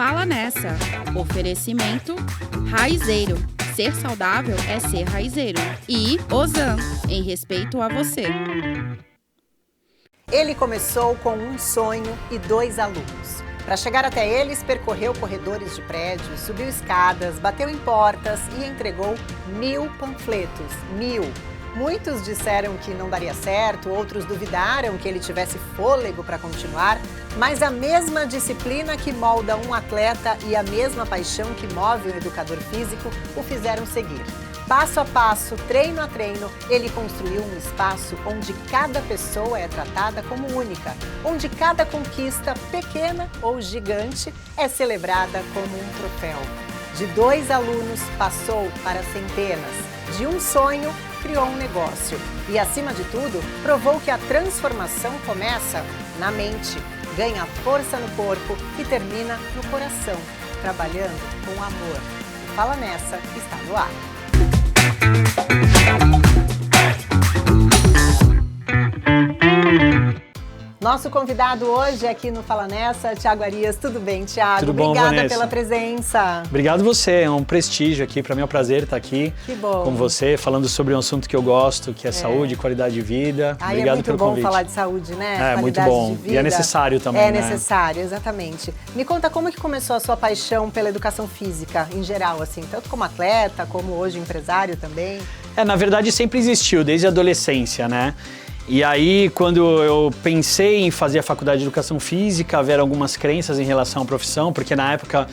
Fala Nessa. Oferecimento Raizeiro. Ser saudável é ser raizeiro. E Ozan, em respeito a você. Ele começou com um sonho e 2 alunos. Para chegar até eles, percorreu corredores de prédios, subiu escadas, bateu em portas e entregou 1000 panfletos. 1000. Muitos disseram que não daria certo, outros duvidaram que ele tivesse fôlego para continuar, mas a mesma disciplina que molda um atleta e a mesma paixão que move um educador físico o fizeram seguir. Passo a passo, treino a treino, ele construiu um espaço onde cada pessoa é tratada como única, onde cada conquista, pequena ou gigante, é celebrada como um troféu. De 2 alunos, passou para centenas. De um sonho, criou um negócio. E, acima de tudo, provou que a transformação começa na mente, ganha força no corpo e termina no coração, trabalhando com amor. O Fala Nessa está no ar. Nosso convidado hoje aqui no Fala Nessa, Thiago Arias. Tudo bem, Thiago? Tudo bom, Obrigada Vanessa, pela presença. Obrigado você, é um prestígio aqui, para mim é um prazer estar aqui com você, falando sobre um assunto que eu gosto, que é saúde e qualidade de vida. Obrigado pelo convite. É muito bom falar de saúde, né? É muito bom, e é necessário também, É necessário, exatamente. Me conta como que começou a sua paixão pela educação física, em geral, assim, tanto como atleta, como hoje empresário também. Na verdade sempre existiu, desde a adolescência, né? E aí, quando eu pensei em fazer a faculdade de Educação Física, haveram algumas crenças em relação à profissão, porque na época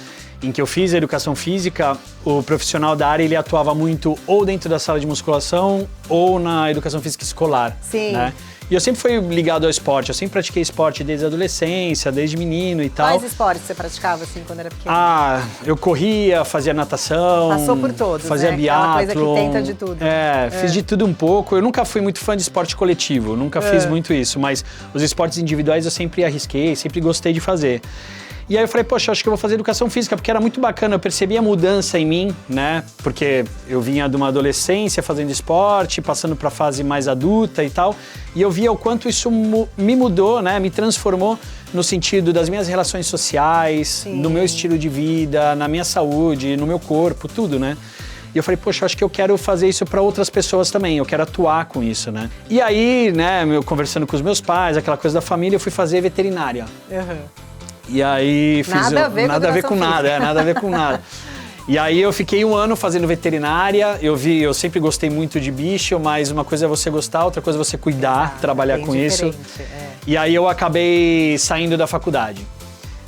em que eu fiz a Educação Física, o profissional da área ele atuava muito ou dentro da sala de musculação ou na Educação Física escolar. Sim. Né? E eu sempre fui ligado ao esporte, eu sempre pratiquei esporte desde a adolescência, desde menino e tal. Quais esportes você praticava assim quando era pequeno? Eu corria, fazia natação. Passou por todos, fazia né? biatlon. Aquela coisa que tenta de tudo. Fiz de tudo um pouco. Eu nunca fui muito fã de esporte coletivo, nunca fiz muito isso, mas os esportes individuais eu sempre arrisquei, sempre gostei de fazer. E aí eu falei, poxa, acho que eu vou fazer educação física, porque era muito bacana, eu percebi a mudança em mim, né? Porque eu vinha de uma adolescência fazendo esporte, passando para a fase mais adulta e tal, e eu via o quanto isso me mudou, né? Me transformou no sentido das minhas relações sociais, no meu estilo de vida, na minha saúde, no meu corpo, tudo, né? E eu falei, poxa, acho que eu quero fazer isso para outras pessoas também, eu quero atuar com isso, né? E aí, né, eu conversando com os meus pais, aquela coisa da família, eu fui fazer veterinária. E aí fiz nada a ver com nada, nada a ver com nada. E aí eu fiquei 1 ano fazendo veterinária, eu sempre gostei muito de bicho, mas uma coisa é você gostar, outra coisa é você cuidar, trabalhar com isso. E aí eu acabei saindo da faculdade.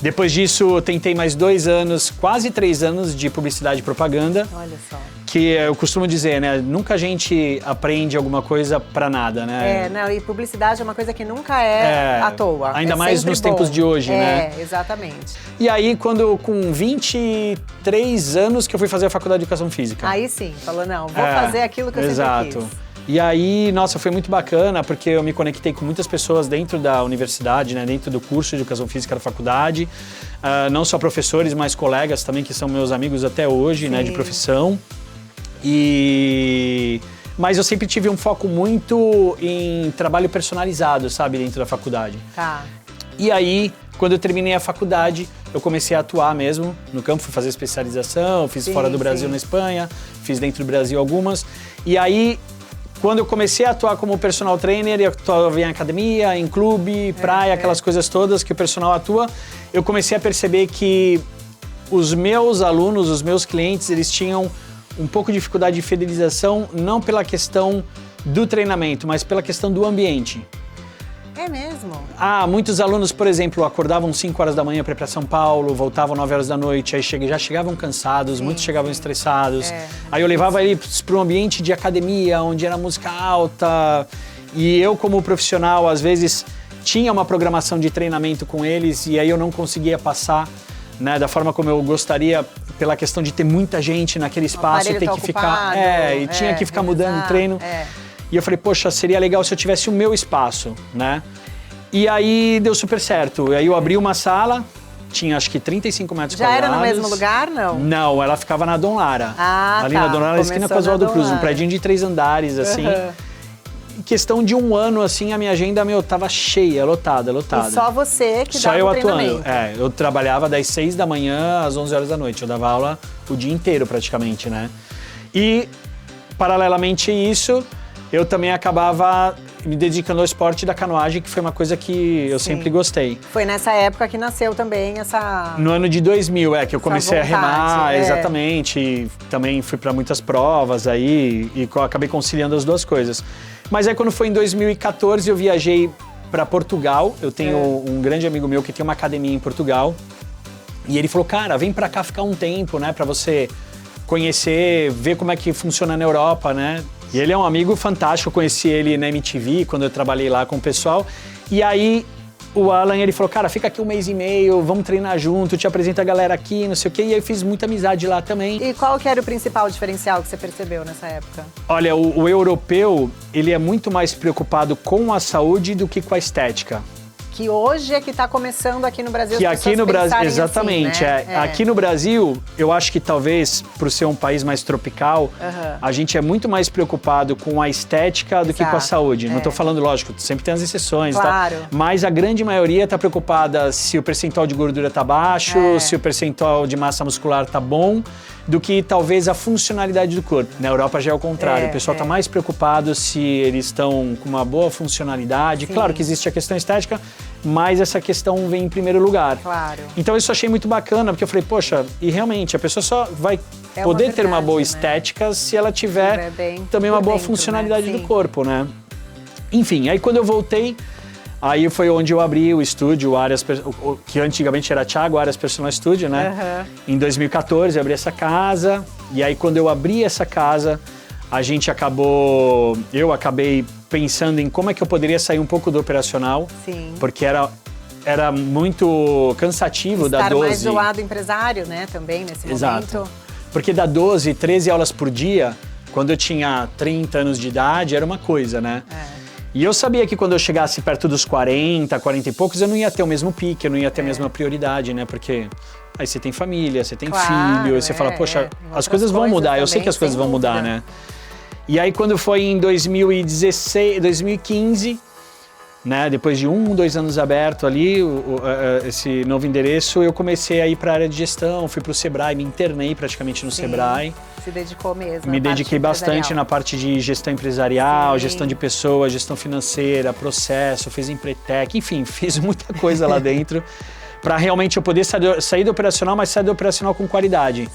Depois disso, eu tentei mais 2 anos, quase 3 anos de publicidade e propaganda. Olha só. Que eu costumo dizer, né? Nunca a gente aprende alguma coisa pra nada, né? E publicidade é uma coisa que nunca é à toa. Ainda mais nos tempos de hoje, né? Exatamente. E aí, com 23 anos que eu fui fazer a faculdade de Educação Física. Aí sim, falou, não, vou fazer aquilo que eu sempre quis. E aí, nossa, foi muito bacana, porque eu me conectei com muitas pessoas dentro da universidade, né, dentro do curso de Educação Física da faculdade. Não só professores, mas colegas também, que são meus amigos até hoje, né, de profissão. Mas eu sempre tive um foco muito em trabalho personalizado, sabe, dentro da faculdade. Tá. E aí, quando eu terminei a faculdade, eu comecei a atuar mesmo no campo, fui fazer especialização, fiz fora do Brasil, na Espanha, fiz dentro do Brasil algumas. E aí, quando eu comecei a atuar como personal trainer, eu atuava em academia, em clube, praia, aquelas coisas todas que o personal atua, eu comecei a perceber que os meus alunos, os meus clientes, eles tinham um pouco de dificuldade de fidelização, não pela questão do treinamento, mas pela questão do ambiente. É mesmo? Muitos alunos, por exemplo, acordavam 5 horas da manhã para ir para São Paulo, voltavam 9 horas da noite, aí já chegavam cansados, muitos chegavam estressados. Aí eu levava eles para um ambiente de academia, onde era música alta, e eu, como profissional, às vezes tinha uma programação de treinamento com eles, e aí eu não conseguia passar, né, da forma como eu gostaria, pela questão de ter muita gente naquele espaço e ter que ficar. Tinha que ficar mudando o treino. E eu falei, poxa, seria legal se eu tivesse o meu espaço, né? E aí deu super certo. E aí eu abri uma sala, tinha acho que 35 metros quadrados. Já era no mesmo lugar, não? Não, ela ficava na Dom Lara. Ali na Dom Lara, na esquina com a Oswaldo Cruz, um prédio de 3 andares, assim. em questão de um ano, assim, a minha agenda, tava cheia, lotada. E só você que só dava eu o atuando. treinamento. Eu trabalhava das 6 da manhã às 11 horas da noite. Eu dava aula o dia inteiro, praticamente, né? E, paralelamente a isso, eu também acabava me dedicando ao esporte da canoagem, que foi uma coisa que eu sempre gostei. Foi nessa época que nasceu também essa... No ano de 2000, que eu comecei a remar, exatamente. E também fui para muitas provas aí e acabei conciliando as duas coisas. Mas aí quando foi em 2014, eu viajei para Portugal. Eu tenho um grande amigo meu que tem uma academia em Portugal. E ele falou, cara, vem para cá ficar um tempo, né, para você conhecer, ver como é que funciona na Europa, né? E ele é um amigo fantástico, eu conheci ele na MTV, quando eu trabalhei lá com o pessoal. E aí, o Alan, ele falou, cara, fica aqui um mês e meio, vamos treinar junto, te apresento a galera aqui, não sei o quê. E aí eu fiz muita amizade lá também. E qual que era o principal diferencial que você percebeu nessa época? Olha, o europeu, ele é muito mais preocupado com a saúde do que com a estética. Que hoje é que está começando aqui no Brasil. Que aqui no Brasil, exatamente. Assim, né? Aqui no Brasil, eu acho que talvez, por ser um país mais tropical, a gente é muito mais preocupado com a estética do que com a saúde. Não estou falando, lógico, sempre tem as exceções, claro. Tá? Mas a grande maioria está preocupada se o percentual de gordura está baixo, se o percentual de massa muscular está bom, do que talvez a funcionalidade do corpo. Na Europa já é o contrário, o pessoal está mais preocupado se eles estão com uma boa funcionalidade. Sim. Claro que existe a questão estética, mas essa questão vem em primeiro lugar. Claro. Então isso eu achei muito bacana, porque eu falei, poxa, e realmente a pessoa só vai poder ter uma boa estética se ela tiver também uma boa funcionalidade do corpo, né? Enfim, aí quando eu voltei, aí foi onde eu abri o estúdio, que antigamente era Thiago Arias Personal Studio, né? Em 2014 eu abri essa casa, e aí quando eu abri essa casa, eu acabei pensando em como é que eu poderia sair um pouco do operacional, porque era muito cansativo da 12. Estar mais do lado empresário, né, também nesse momento. Porque da 12, 13 aulas por dia, quando eu tinha 30 anos de idade, era uma coisa, né? E eu sabia que quando eu chegasse perto dos 40 e poucos, eu não ia ter o mesmo pique, eu não ia ter a mesma prioridade, né? Porque aí você tem família, você tem filho, aí você fala, poxa, as coisas vão mudar, eu sei que as coisas vão mudar, né? E aí quando foi em 2015, né, depois de 2 anos aberto ali, esse novo endereço, eu comecei a ir para a área de gestão, fui para o Sebrae, me internei praticamente no Sebrae. Se dedicou mesmo. Me dediquei bastante na parte de gestão empresarial, gestão de pessoas, gestão financeira, processo, fiz Empretec, enfim, fiz muita coisa lá dentro para realmente eu poder sair do operacional, mas sair do operacional com qualidade.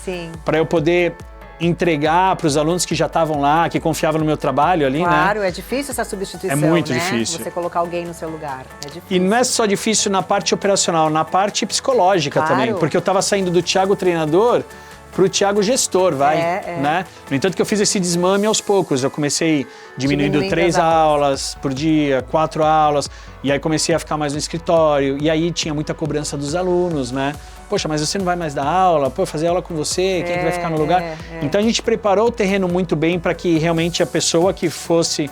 Para eu poder entregar para os alunos que já estavam lá, que confiavam no meu trabalho ali, né? Claro, é difícil essa substituição, né? É muito difícil. Você colocar alguém no seu lugar, é difícil. E não é só difícil na parte operacional, na parte psicológica também. Porque eu estava saindo do Thiago treinador pro Thiago gestor, né? No entanto que eu fiz esse desmame aos poucos. Eu comecei diminuindo 3 aulas por dia, 4 aulas, e aí comecei a ficar mais no escritório, e aí tinha muita cobrança dos alunos, né? Poxa, mas você não vai mais dar aula? Pô, fazer aula com você, quem é que vai ficar no lugar? Então a gente preparou o terreno muito bem para que realmente a pessoa que fosse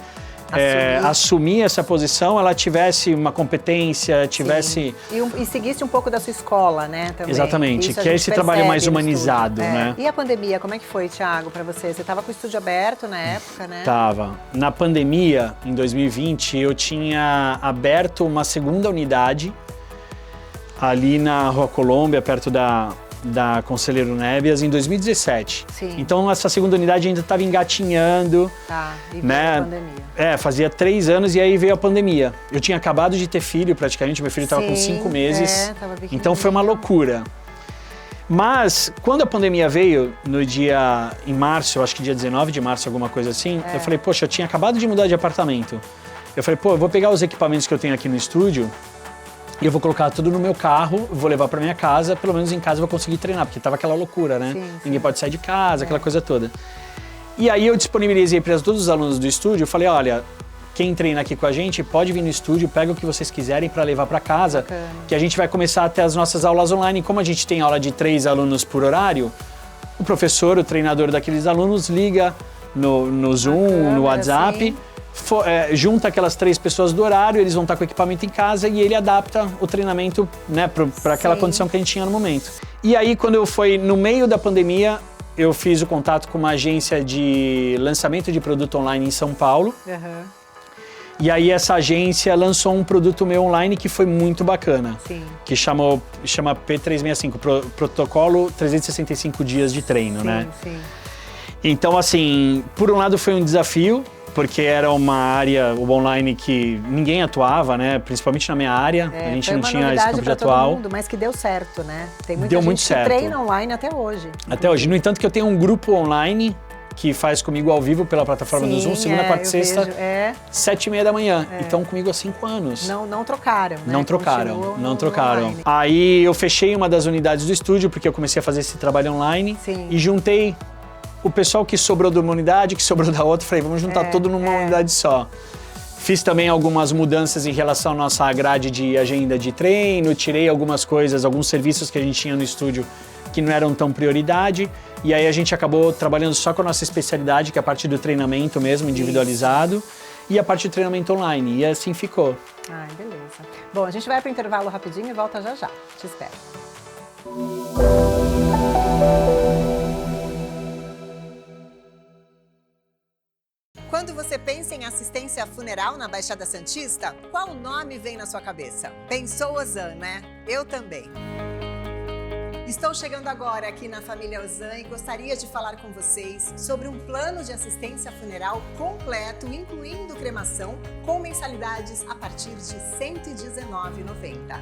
assumir essa posição, ela tivesse uma competência, tivesse... E seguisse um pouco da sua escola, né? Também. Exatamente, que é esse trabalho mais humanizado, né? E a pandemia, como é que foi, Thiago, para você? Você estava com o estúdio aberto na época, né? Tava. Na pandemia, em 2020, eu tinha aberto uma segunda unidade ali na Rua Colômbia, perto da Conselheiro Nébias, em 2017. Então essa segunda unidade ainda estava engatinhando. E veio a pandemia. Fazia 3 anos e aí veio a pandemia. Eu tinha acabado de ter filho, praticamente, meu filho estava com 5 meses. Então foi uma loucura. Mas quando a pandemia veio, em março, eu acho que dia 19 de março, alguma coisa assim, eu falei, poxa, eu tinha acabado de mudar de apartamento. Eu falei, eu vou pegar os equipamentos que eu tenho aqui no estúdio e eu vou colocar tudo no meu carro, vou levar para minha casa, pelo menos em casa eu vou conseguir treinar, porque tava aquela loucura, né? Ninguém pode sair de casa, aquela coisa toda. E aí eu disponibilizei para todos os alunos do estúdio, eu falei, olha, quem treina aqui com a gente pode vir no estúdio, pega o que vocês quiserem para levar para casa, que a gente vai começar a ter as nossas aulas online. Como a gente tem aula de 3 alunos por horário, o professor, o treinador daqueles alunos liga no Zoom, no WhatsApp, junta aquelas 3 pessoas do horário, eles vão estar com o equipamento em casa e ele adapta o treinamento, né, para aquela condição que a gente tinha no momento. E aí, quando eu fui no meio da pandemia, eu fiz o contato com uma agência de lançamento de produto online em São Paulo. E aí essa agência lançou um produto meu online que foi muito bacana. Sim. Que chama P365, Protocolo 365 dias de treino, né? Sim. Então, assim, por um lado foi um desafio, porque era uma área, o online, que ninguém atuava, né? Principalmente na minha área, a gente não tinha esse campo de atual. Todo mundo, mas que deu certo, né? Tem muita Deu gente muito que certo. treina online até hoje. Até hoje. No entanto, que eu tenho um grupo online que faz comigo ao vivo pela plataforma do Zoom, segunda, quarta e sexta, 7h30 da manhã. E estão comigo há 5 anos. Não trocaram, né? Não trocaram. Aí eu fechei uma das unidades do estúdio, porque eu comecei a fazer esse trabalho online. Sim. E juntei o pessoal que sobrou de uma unidade, que sobrou da outra. Falei, vamos juntar tudo numa unidade só. Fiz também algumas mudanças em relação à nossa grade de agenda de treino, tirei algumas coisas, alguns serviços que a gente tinha no estúdio que não eram tão prioridade. E aí a gente acabou trabalhando só com a nossa especialidade, que é a parte do treinamento mesmo, individualizado, e a parte do treinamento online. E assim ficou. Ai, beleza. Bom, a gente vai para o intervalo rapidinho e volta já já. Te espero. Quando você pensa em assistência funeral na Baixada Santista, qual nome vem na sua cabeça? Pensou Ozan, né? Eu também. Estou chegando agora aqui na família Ozan e gostaria de falar com vocês sobre um plano de assistência funeral completo, incluindo cremação, com mensalidades a partir de R$ 119,90.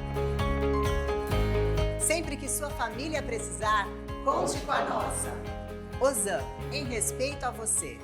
Sempre que sua família precisar, conte com a nossa. Ozan, em respeito a você.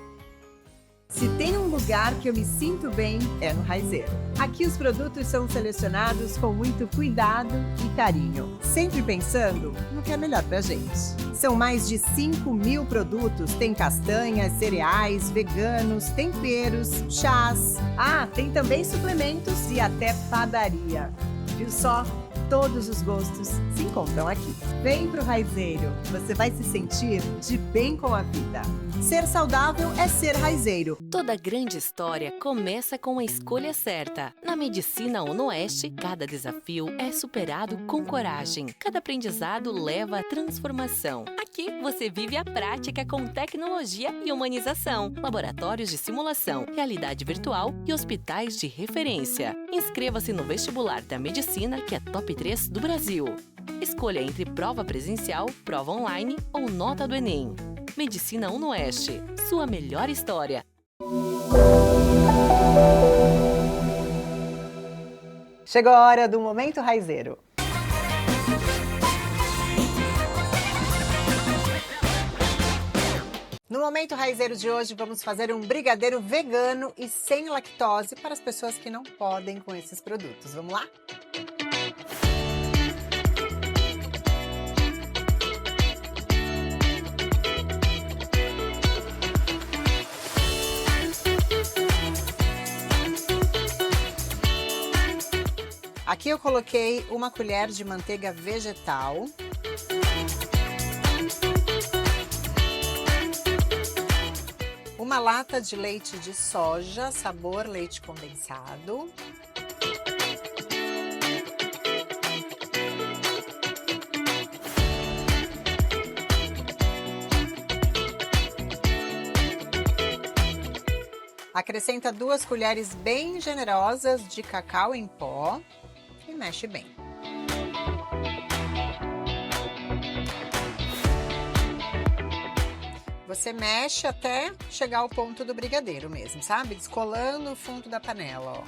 Se tem um lugar que eu me sinto bem, é no Raizeiro. Aqui os produtos são selecionados com muito cuidado e carinho, sempre pensando no que é melhor pra gente. São mais de 5.000 produtos, tem castanhas, cereais, veganos, temperos, chás. Ah, tem também suplementos e até padaria. Viu só? Todos os gostos se encontram aqui. Vem pro Raizeiro, você vai se sentir de bem com a vida. Ser saudável é ser Raizeiro. Toda grande história começa com a escolha certa. Na Medicina UnoOeste, cada desafio é superado com coragem. Cada aprendizado leva à transformação. Aqui você vive a prática com tecnologia e humanização, laboratórios de simulação, realidade virtual e hospitais de referência. Inscreva-se no vestibular da Medicina, que é top 3 do Brasil. Escolha entre prova presencial, prova online ou nota do Enem. Medicina UnoOeste, sua melhor história. Chegou a hora do Momento Raizeiro. No Momento Raizeiro de hoje, vamos fazer um brigadeiro vegano e sem lactose para as pessoas que não podem com esses produtos. Vamos lá? Aqui eu coloquei 1 colher de manteiga vegetal. Uma lata de leite de soja, sabor leite condensado. Acrescenta 2 colheres bem generosas de cacau em pó. E mexe bem. Você mexe até chegar ao ponto do brigadeiro mesmo, sabe? Descolando o fundo da panela, ó.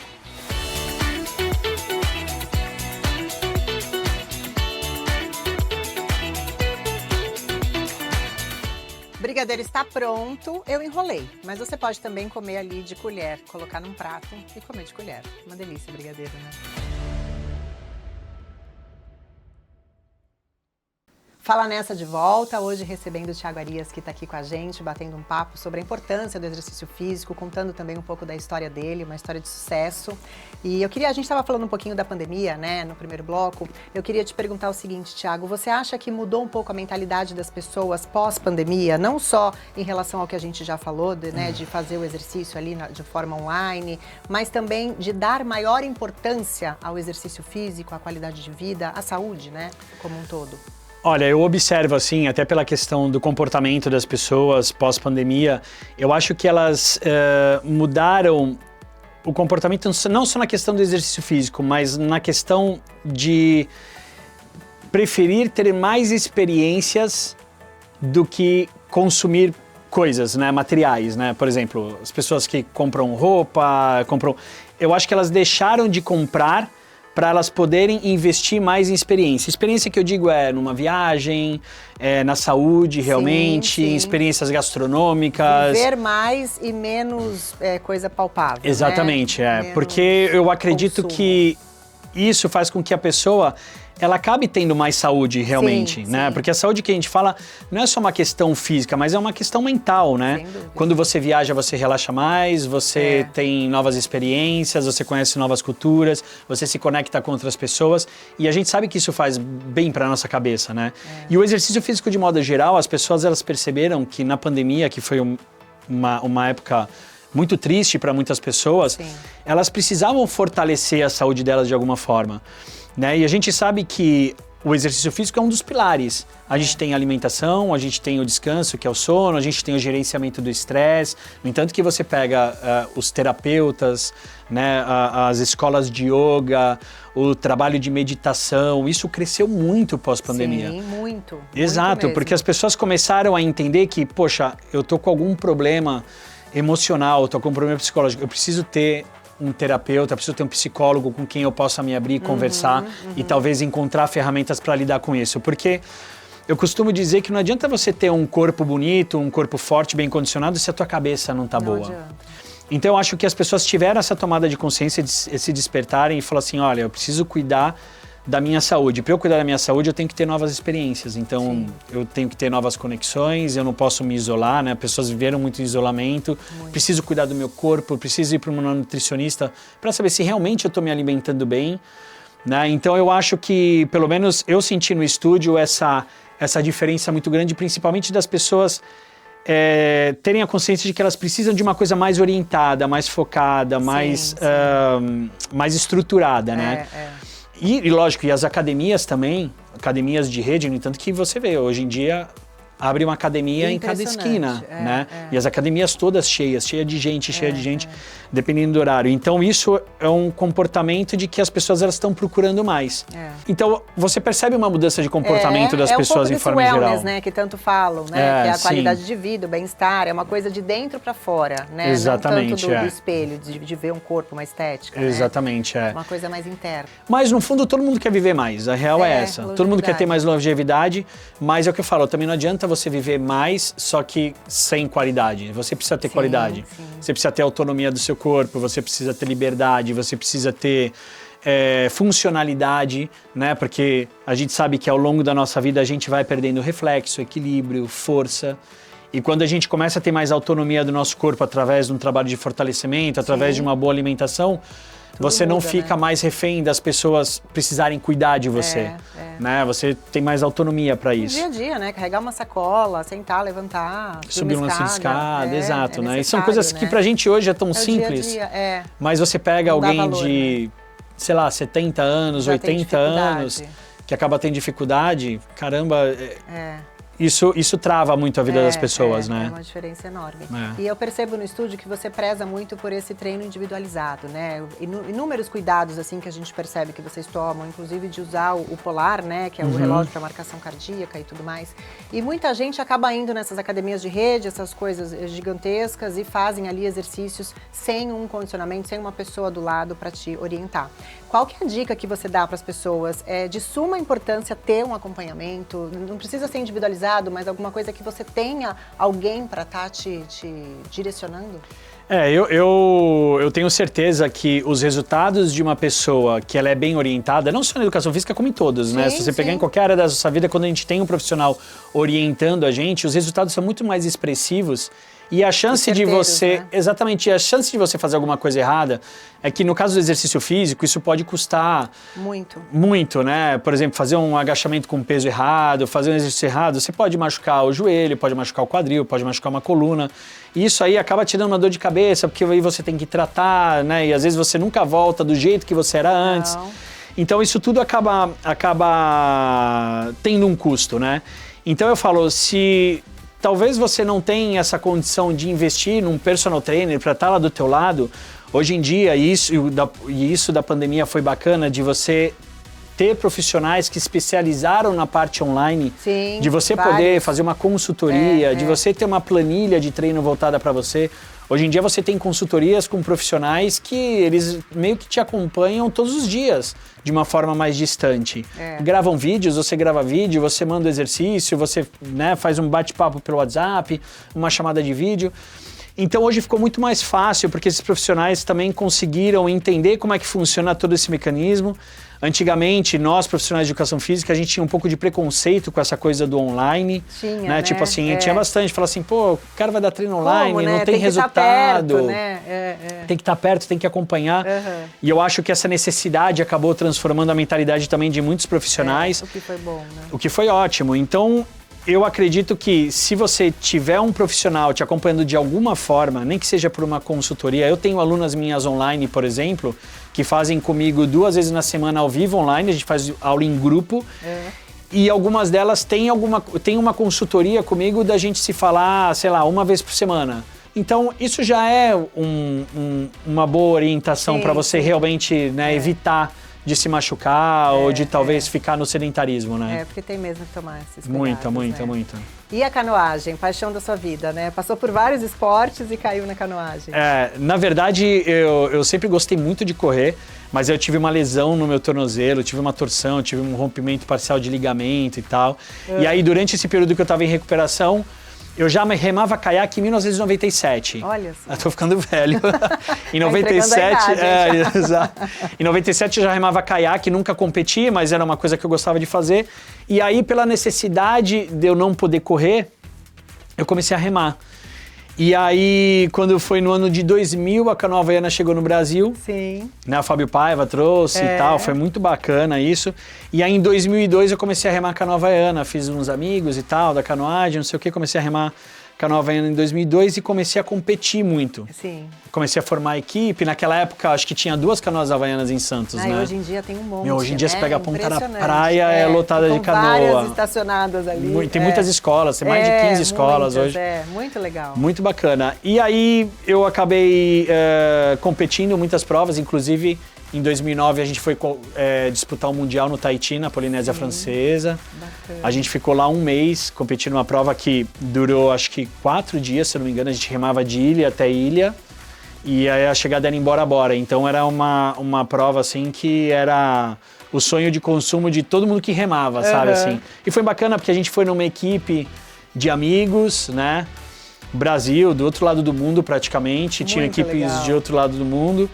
O brigadeiro está pronto, eu enrolei, mas você pode também comer ali de colher, colocar num prato e comer de colher. Uma delícia brigadeiro, né? Fala Nessa de volta, hoje recebendo o Thiago Arias, que está aqui com a gente, batendo um papo sobre a importância do exercício físico, contando também um pouco da história dele, uma história de sucesso. E a gente estava falando um pouquinho da pandemia, né, no primeiro bloco. Eu queria te perguntar o seguinte, Thiago, você acha que mudou um pouco a mentalidade das pessoas pós-pandemia, não só em relação ao que a gente já falou, de fazer o exercício ali de forma online, mas também de dar maior importância ao exercício físico, à qualidade de vida, à saúde, né, como um todo? Olha, eu observo assim, até pela questão do comportamento das pessoas pós-pandemia, eu acho que elas mudaram o comportamento, não só na questão do exercício físico, mas na questão de preferir ter mais experiências do que consumir coisas, né, materiais, né? Por exemplo, as pessoas que compram roupa, eu acho que elas deixaram de comprar para elas poderem investir mais em experiência. Experiência que eu digo é numa viagem, na saúde realmente, sim. experiências gastronômicas. Viver mais e menos coisa palpável. Exatamente, né? Menos porque eu acredito consumo. que isso faz com que a pessoa ela acabe tendo mais saúde realmente, Sim, né? sim. Porque a saúde que a gente fala não é só uma questão física, mas é uma questão mental, né? Sem dúvida. Quando você viaja, você relaxa mais, você tem novas experiências, você conhece novas culturas, você se conecta com outras pessoas e a gente sabe que isso faz bem para nossa cabeça, né? E o exercício físico de modo geral, as pessoas elas perceberam que na pandemia, que foi uma época muito triste para muitas pessoas, Sim. elas precisavam fortalecer a saúde delas de alguma forma, né? E a gente sabe que o exercício físico é um dos pilares. A gente tem a alimentação, a gente tem o descanso, que é o sono, a gente tem o gerenciamento do estresse. No entanto que você pega os terapeutas, né, as escolas de yoga, o trabalho de meditação, isso cresceu muito pós-pandemia. Sim, muito. Exato, muito porque as pessoas começaram a entender que, poxa, eu tô com algum problema emocional, tô com um problema psicológico, eu preciso ter um terapeuta, preciso ter um psicólogo com quem eu possa me abrir, conversar e talvez encontrar ferramentas para lidar com isso. Porque eu costumo dizer que não adianta você ter um corpo bonito, um corpo forte, bem condicionado, se a tua cabeça não tá boa. adianta. Então eu acho que as pessoas tiveram essa tomada de consciência de se despertarem e falar assim, olha, eu preciso cuidar da minha saúde. Para eu cuidar da minha saúde, eu tenho que ter novas experiências. Então, eu tenho que ter novas conexões, eu não posso me isolar, né? Pessoas viveram muito em isolamento. Preciso cuidar do meu corpo, preciso ir para uma nutricionista para saber se realmente eu estou me alimentando bem, né? Então, eu acho que, pelo menos, eu senti no estúdio essa diferença muito grande, principalmente das pessoas terem a consciência de que elas precisam de uma coisa mais orientada, mais focada, mais estruturada, né? E lógico, e as academias também, academias de rede, no entanto que você vê, hoje em dia abre uma academia em cada esquina, né? E as academias todas cheias de gente, dependendo do horário. Então isso é um comportamento de que as pessoas elas estão procurando mais. Então você percebe uma mudança de comportamento das pessoas em forma wellness, geral. né, que tanto falam, né? Que é a qualidade de vida, o bem-estar, é uma coisa de dentro para fora, né? Exatamente, não tanto do espelho, de ver um corpo, uma estética. Exatamente, né? Uma coisa mais interna. Mas no fundo todo mundo quer viver mais, a real é essa. Todo mundo quer ter mais longevidade, mas é o que eu falo, também não adianta você viver mais, só que sem qualidade. Você precisa ter qualidade. Você precisa ter autonomia do seu corpo, você precisa ter liberdade, você precisa ter funcionalidade, né? Porque a gente sabe que ao longo da nossa vida a gente vai perdendo reflexo, equilíbrio, força. E quando a gente começa a ter mais autonomia do nosso corpo através de um trabalho de fortalecimento, através de uma boa alimentação, você não fica mais refém das pessoas precisarem cuidar de você, né? Você tem mais autonomia para isso. No dia a dia, né? Carregar uma sacola, sentar, levantar, subir uma escada, exato, né? E são necessário, coisas que pra gente hoje é tão simples, dia a dia, mas você pega Não dá alguém valor, de, sei lá, 70 anos, Já tem 80 anos, que acaba tendo dificuldade, caramba, isso trava muito a vida das pessoas, né? É uma diferença enorme. E eu percebo no estúdio que você preza muito por esse treino individualizado, né? Inúmeros cuidados, assim, que a gente percebe que vocês tomam, inclusive de usar o Polar, né? Que é o relógio para marcação cardíaca e tudo mais. E muita gente acaba indo nessas academias de rede, essas coisas gigantescas, e fazem ali exercícios sem um condicionamento, sem uma pessoa do lado para te orientar. Qual que é a dica que você dá para as pessoas? É de suma importância ter um acompanhamento, não precisa ser individualizado, mas alguma coisa que você tenha alguém para estar te direcionando? Eu tenho certeza que os resultados de uma pessoa que ela é bem orientada, não só na educação física, como em todos, né? Se você pegar em qualquer área da sua vida, quando a gente tem um profissional orientando a gente, os resultados são muito mais expressivos. E a chance de você, né? Exatamente, a chance de você fazer alguma coisa errada é que no caso do exercício físico, isso pode custar muito, né? Por exemplo, fazer um agachamento com peso errado, fazer um exercício errado, você pode machucar o joelho, pode machucar o quadril, pode machucar uma coluna. E isso aí acaba te dando uma dor de cabeça, porque aí você tem que tratar, né? E às vezes você nunca volta do jeito que você era antes. Então isso tudo acaba tendo um custo, né? Então eu falo, se talvez você não tenha essa condição de investir num personal trainer para estar lá do teu lado, Hoje em dia, isso da pandemia foi bacana de você ter profissionais que especializaram na parte online, Sim, de você poder fazer uma consultoria, de você ter uma planilha de treino voltada para você. Hoje em dia você tem consultorias com profissionais que eles meio que te acompanham todos os dias, de uma forma mais distante. Gravam vídeos, você grava vídeo, você manda exercício, você, né, faz um bate-papo pelo WhatsApp, uma chamada de vídeo. Então hoje ficou muito mais fácil, porque esses profissionais também conseguiram entender como é que funciona todo esse mecanismo. Antigamente, nós, profissionais de educação física, a gente tinha um pouco de preconceito com essa coisa do online. Tinha, né? Tipo assim, tinha bastante. Fala assim, pô, o cara vai dar treino online, Como, né? não tem resultado. Perto, né? Tem que estar perto, tem que acompanhar. E eu acho que essa necessidade acabou transformando a mentalidade também de muitos profissionais. O que foi bom, né? O que foi ótimo. Então, eu acredito que se você tiver um profissional te acompanhando de alguma forma, nem que seja por uma consultoria, eu tenho alunas minhas online, por exemplo, que fazem comigo 2 vezes na semana ao vivo online, a gente faz aula em grupo, e algumas delas têm uma consultoria comigo da gente se falar, sei lá, 1 vez por semana. Então, isso já é uma boa orientação para você realmente, né, evitar de se machucar ou de talvez ficar no sedentarismo, né? Porque tem mesmo que tomar esses cuidados, Muita. E a canoagem, paixão da sua vida, né? Passou por vários esportes e caiu na canoagem. Na verdade, eu sempre gostei muito de correr, mas eu tive uma lesão no meu tornozelo, tive uma torção, tive um rompimento parcial de ligamento e tal. E aí, durante esse período que eu estava em recuperação, eu já remava caiaque em 1997. Olha só. Eu tô ficando velho. Em 97, exato. Em 97 eu já remava caiaque, nunca competi, mas era uma coisa que eu gostava de fazer. E aí, pela necessidade de eu não poder correr, eu comecei a remar. E aí, quando foi no ano de 2000, a canoa havaiana chegou no Brasil. Sim. Né, o Fábio Paiva trouxe e tal, foi muito bacana isso. E aí, em 2002, eu comecei a remar canoa havaiana. Fiz uns amigos e tal, da canoagem, não sei o que. Comecei a remar canoa havaiana em 2002 e comecei a competir muito. Sim. Comecei a formar equipe. Naquela época, acho que tinha 2 canoas havaianas em Santos, né? E hoje em dia tem um monte, hoje em dia, né? você pega a ponta da praia, é lotada de canoa. Várias estacionadas ali. Tem muitas escolas, tem mais de 15 escolas hoje. Muito legal. Muito bacana. E aí, eu acabei competindo muitas provas, inclusive... Em 2009, a gente foi disputar o Mundial no Tahiti, na Polinésia Francesa. Bacana. A gente ficou lá 1 mês, competindo uma prova que durou, acho que 4 dias, se eu não me engano. A gente remava de ilha até ilha. E aí a chegada era em Bora Bora. Então, era uma prova, assim, que era o sonho de consumo de todo mundo que remava, sabe, assim. E foi bacana, porque a gente foi numa equipe de amigos, né? Brasil, do outro lado do mundo, praticamente. Tinha equipes legal. De outro lado do mundo.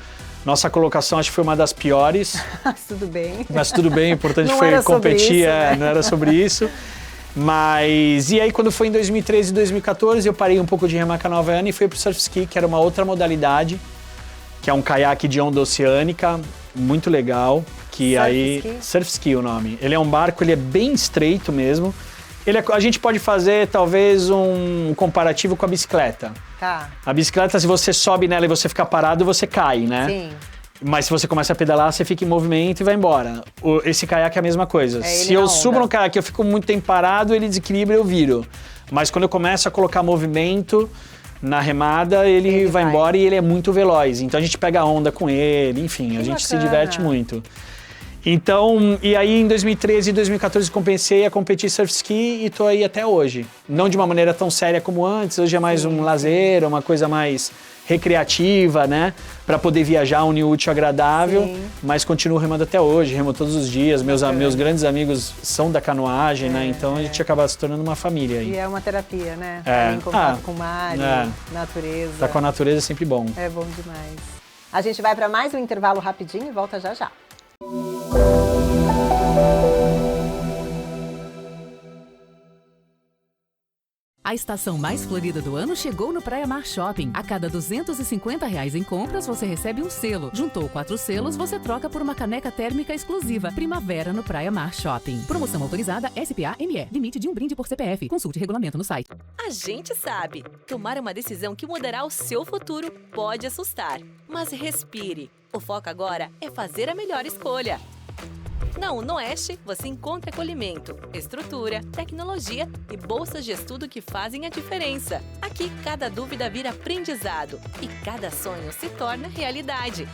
Nossa colocação acho que foi uma das piores. Tudo bem. Mas tudo bem, o importante foi competir, isso, né? Não era sobre isso. Mas, e aí quando foi em 2013 e 2014, eu parei um pouco de remar canoa havaiana e fui pro surf ski, que era uma outra modalidade, que é um caiaque de onda oceânica, muito legal. Que surf ski o nome. Ele é um barco, ele é bem estreito mesmo. A gente pode fazer talvez um comparativo com a bicicleta. Tá. A bicicleta, se você sobe nela e você ficar parado, você cai, né? Sim. Mas se você começa a pedalar, você fica em movimento e vai embora. Esse caiaque é a mesma coisa. Se eu subo no caiaque e eu fico muito tempo parado, ele desequilibra e eu viro. Mas quando eu começo a colocar movimento na remada, ele vai embora e ele é muito veloz. Então a gente pega onda com ele, enfim, a gente se diverte muito. Então, e aí em 2013 e 2014 comecei a competir surf ski e tô aí até hoje. Não de uma maneira tão séria como antes, hoje é mais um lazer, uma coisa mais recreativa, né? Pra poder viajar, unir o útil ao agradável, mas continuo remando até hoje, remo todos os dias. Meus grandes amigos são da canoagem, né? Então a gente acaba se tornando uma família aí. E é uma terapia, né? Em contato com o mar, natureza. Tá com a natureza é sempre bom. É bom demais. A gente vai para mais um intervalo rapidinho e volta já já. A estação mais florida do ano chegou no Praia Mar Shopping. A cada R$250 em compras, você recebe um selo. Juntou 4 selos, você troca por uma caneca térmica exclusiva. Primavera no Praia Mar Shopping. Promoção autorizada SPA-ME. Limite de um brinde por CPF. Consulte regulamento no site. A gente sabe, tomar uma decisão que mudará o seu futuro pode assustar. Mas respire. O foco agora é fazer a melhor escolha. Na UnoOeste, você encontra acolhimento, estrutura, tecnologia e bolsas de estudo que fazem a diferença. Aqui, cada dúvida vira aprendizado e cada sonho se torna realidade.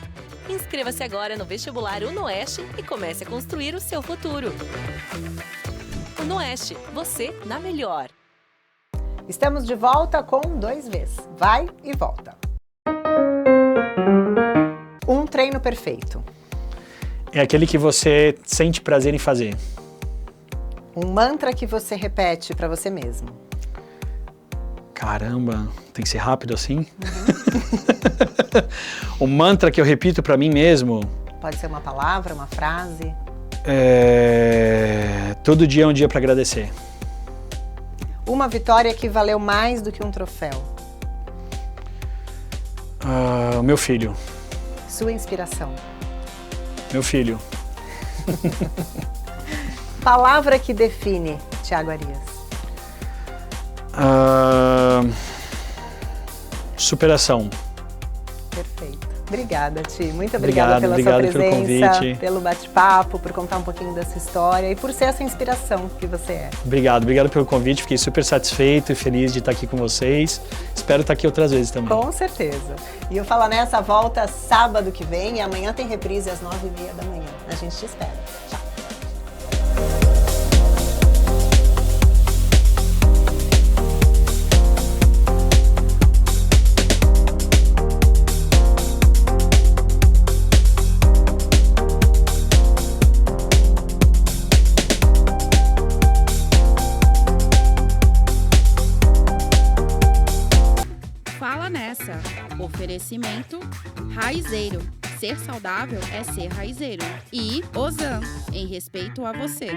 Inscreva-se agora no vestibular UnoOeste e comece a construir o seu futuro. UnoOeste, você na melhor. Estamos de volta com 2Vs. Vai e volta. Um treino perfeito. É aquele que você sente prazer em fazer. Um mantra que você repete para você mesmo. Caramba, tem que ser rápido assim? O mantra que eu repito para mim mesmo. Pode ser uma palavra, uma frase. Todo dia é um dia para agradecer. Uma vitória que valeu mais do que um troféu. O meu filho. Sua inspiração. Meu filho. Palavra que define Thiago Arias. Superação. Perfeito. Obrigada, Ti. Muito obrigada pela obrigado sua presença, pelo convite. pelo bate-papo, por contar um pouquinho dessa história e por ser essa inspiração que você é. Obrigado pelo convite. Fiquei super satisfeito e feliz de estar aqui com vocês. Espero estar aqui outras vezes também. Com certeza. E o Fala Nessa volta sábado que vem e amanhã tem reprise às 9h30 da manhã. A gente te espera. Tchau. Fala Nessa. Oferecimento Raizeiro. Ser saudável é ser raizeiro. E Ozan, em respeito a você.